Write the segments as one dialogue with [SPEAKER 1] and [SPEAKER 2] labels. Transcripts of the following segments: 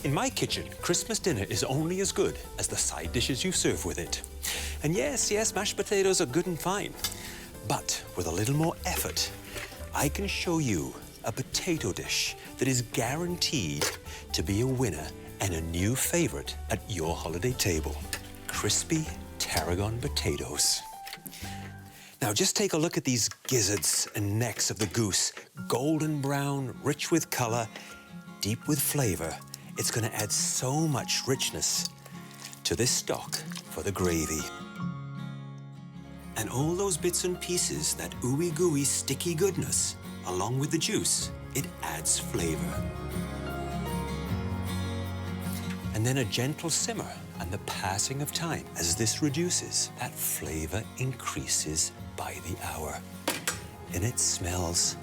[SPEAKER 1] In my kitchen, Christmas dinner is only as good as the side dishes you serve with it. And yes, mashed potatoes are good and fine. But with a little more effort, I can show you a potato dish that is guaranteed to be a winner and a new favorite at your holiday table. Crispy Tarragon potatoes. Now just take a look at these gizzards and necks of the goose. Golden brown, rich with color, deep with flavor. It's gonna add so much richness to this stock for the gravy. And all those bits and pieces, that ooey gooey sticky goodness, along with the juice, it adds flavor. And then a gentle simmer and the passing of time. As this reduces, that flavor increases by the hour. And it smells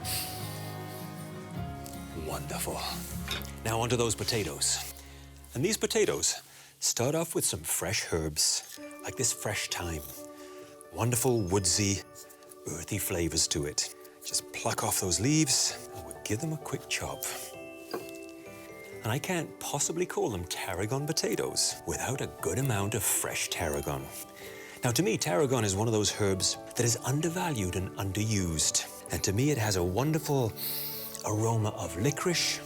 [SPEAKER 1] wonderful. Now onto those potatoes. And these potatoes start off with some fresh herbs, like this fresh thyme. Wonderful woodsy, earthy flavors to it. Just pluck off those leaves and we'll give them a quick chop. And I can't possibly call them tarragon potatoes without a good amount of fresh tarragon. Now to me, tarragon is one of those herbs that is undervalued and underused. And to me, it has a wonderful aroma of licorice,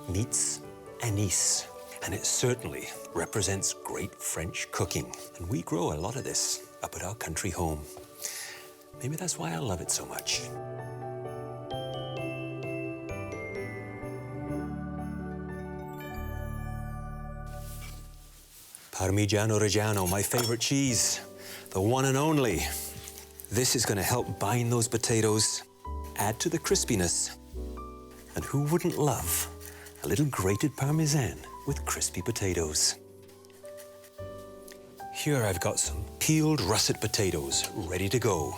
[SPEAKER 1] meats, anise. And it certainly represents great French cooking. And we grow a lot of this up at our country home. Maybe that's why I love it so much. Parmigiano Reggiano, my favorite cheese, the one and only. This is gonna help bind those potatoes, add to the crispiness. And who wouldn't love a little grated parmesan with crispy potatoes? Here I've got some peeled russet potatoes ready to go.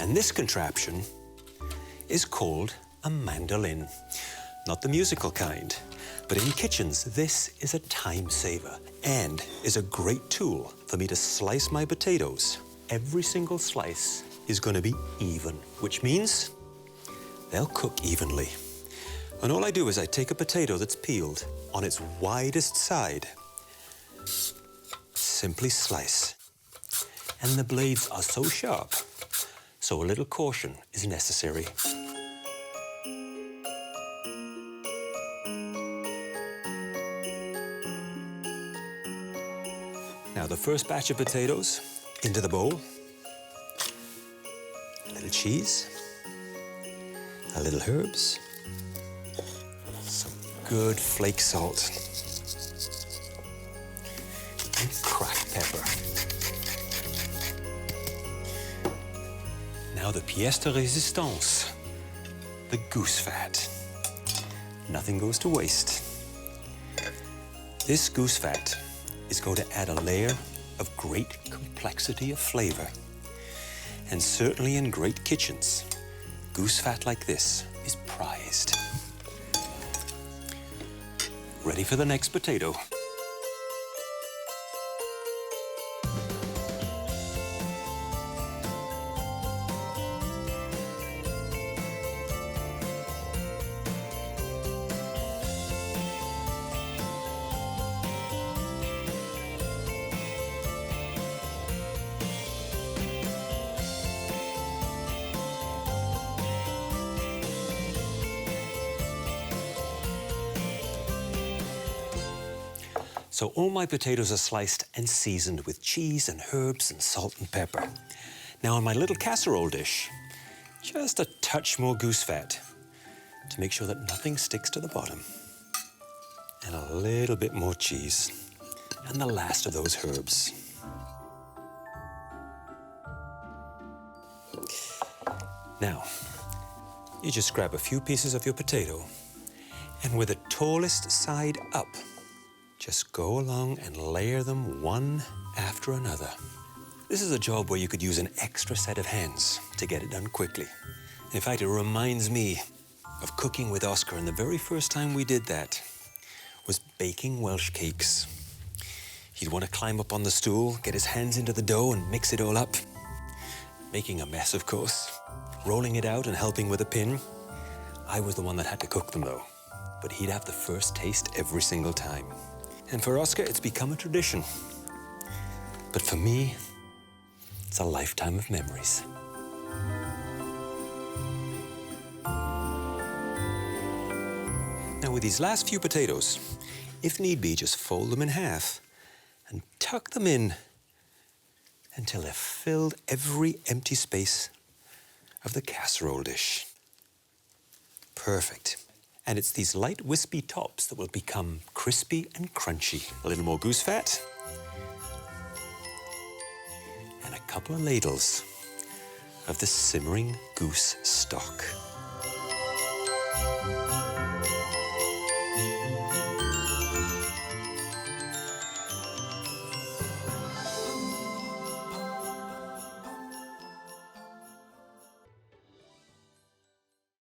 [SPEAKER 1] And this contraption is called a mandoline. Not the musical kind, but in kitchens, this is a time saver and is a great tool for me to slice my potatoes. Every single slice is going to be even, which means they'll cook evenly. And all I do is I take a potato that's peeled on its widest side, simply slice. And the blades are so sharp, so a little caution is necessary. Now the first batch of potatoes into the bowl. A little cheese, a little herbs, some good flake salt, and cracked pepper. Now the pièce de résistance, the goose fat. Nothing goes to waste. This goose fat is going to add a layer of great complexity of flavor. And certainly in great kitchens, goose fat like this is prized. Ready for the next potato. So all my potatoes are sliced and seasoned with cheese and herbs and salt and pepper. Now on my little casserole dish, just a touch more goose fat to make sure that nothing sticks to the bottom. And a little bit more cheese. And the last of those herbs. Now, you just grab a few pieces of your potato and with the tallest side up, just go along and layer them one after another. This is a job where you could use an extra set of hands to get it done quickly. In fact, it reminds me of cooking with Oscar, and the very first time we did that was baking Welsh cakes. He'd want to climb up on the stool, get his hands into the dough and mix it all up. Making a mess, of course. Rolling it out and helping with a pin. I was the one that had to cook them though, but he'd have the first taste every single time. And for Oscar, it's become a tradition. But for me, it's a lifetime of memories. Now, with these last few potatoes, if need be, just fold them in half and tuck them in until they've filled every empty space of the casserole dish. Perfect. And it's these light, wispy tops that will become crispy and crunchy. A little more goose fat. And a couple of ladles of the simmering goose stock.